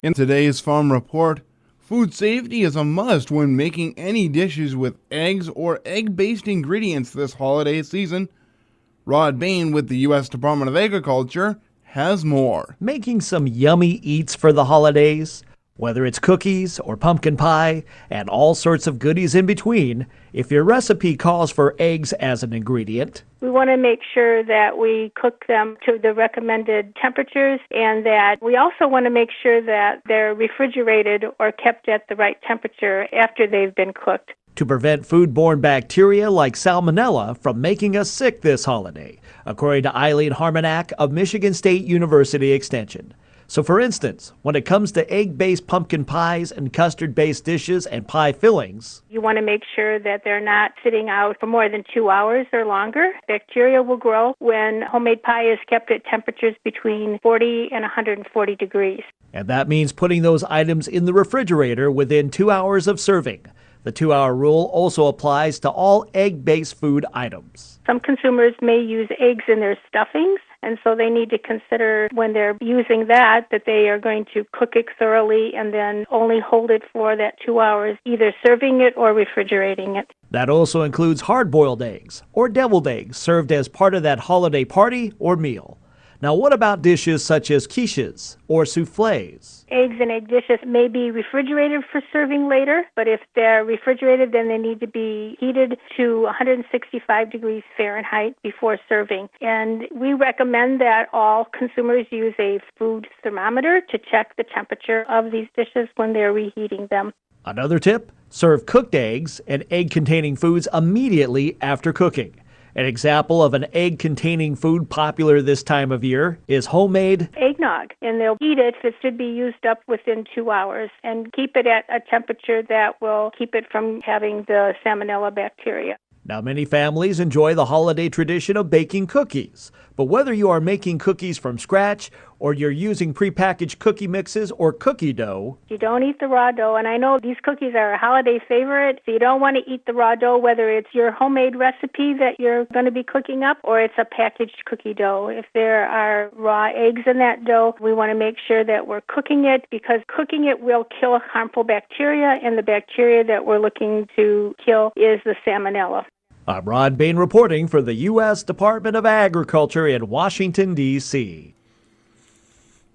In today's Farm Report, food safety is a must when making any dishes with eggs or egg-based ingredients this holiday season. Rod Bain with the U.S. Department of Agriculture has more. Making some yummy eats for the holidays, whether it's cookies or pumpkin pie and all sorts of goodies in between, if your recipe calls for eggs as an ingredient, we want to make sure that we cook them to the recommended temperatures, and that we also want to make sure that they're refrigerated or kept at the right temperature after they've been cooked, to prevent foodborne bacteria like salmonella from making us sick this holiday, according to Eileen Harmonak of Michigan State University Extension. So for instance, when it comes to egg-based pumpkin pies and custard-based dishes and pie fillings, you want to make sure that they're not sitting out for more than 2 hours or longer. Bacteria will grow when homemade pie is kept at temperatures between 40 and 140 degrees. And that means putting those items in the refrigerator within 2 hours of serving. The 2-hour rule also applies to all egg-based food items. Some consumers may use eggs in their stuffings, and so they need to consider when they're using that they are going to cook it thoroughly and then only hold it for that 2 hours, either serving it or refrigerating it. That also includes hard-boiled eggs or deviled eggs served as part of that holiday party or meal. Now, what about dishes such as quiches or soufflés? Eggs and egg dishes may be refrigerated for serving later, but if they're refrigerated, then they need to be heated to 165 degrees Fahrenheit before serving. And we recommend that all consumers use a food thermometer to check the temperature of these dishes when they're reheating them. Another tip, serve cooked eggs and egg-containing foods immediately after cooking. An example of an egg-containing food popular this time of year is homemade eggnog, and they'll eat it. It should be used up within 2 hours, and keep it at a temperature that will keep it from having the salmonella bacteria. Now, many families enjoy the holiday tradition of baking cookies, but whether you are making cookies from scratch or you're using prepackaged cookie mixes or cookie dough, you don't eat the raw dough, and I know these cookies are a holiday favorite, so you don't want to eat the raw dough, whether it's your homemade recipe that you're going to be cooking up or it's a packaged cookie dough. If there are raw eggs in that dough, we want to make sure that we're cooking it, because cooking it will kill harmful bacteria, and the bacteria that we're looking to kill is the salmonella. I'm Rod Bain reporting for the U.S. Department of Agriculture in Washington, D.C.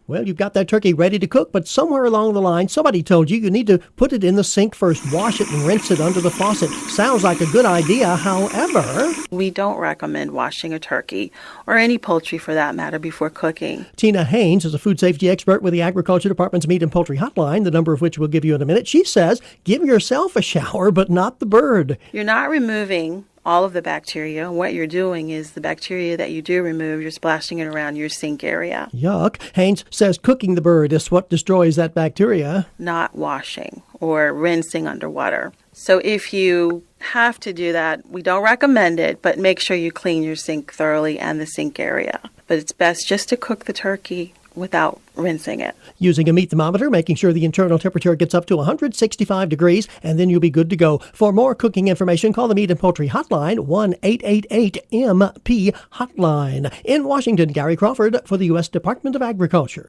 Well, you've got that turkey ready to cook, but somewhere along the line, somebody told you need to put it in the sink first, wash it and rinse it under the faucet. Sounds like a good idea. However, we don't recommend washing a turkey, or any poultry for that matter, before cooking. Tina Haynes is a food safety expert with the Agriculture Department's Meat and Poultry Hotline, the number of which we'll give you in a minute. She says, give yourself a shower, but not the bird. You're not removing all of the bacteria. What you're doing is the bacteria that you do remove, you're splashing it around your sink area. Yuck. Haynes says cooking the bird is what destroys that bacteria. Not washing or rinsing underwater. So if you have to do that, we don't recommend it, but make sure you clean your sink thoroughly and the sink area. But it's best just to cook the turkey without rinsing it. Using a meat thermometer, making sure the internal temperature gets up to 165 degrees, and then you'll be good to go. For more cooking information, call the Meat and Poultry Hotline, 1-888-MP-HOTLINE. In Washington, Gary Crawford for the U.S. Department of Agriculture.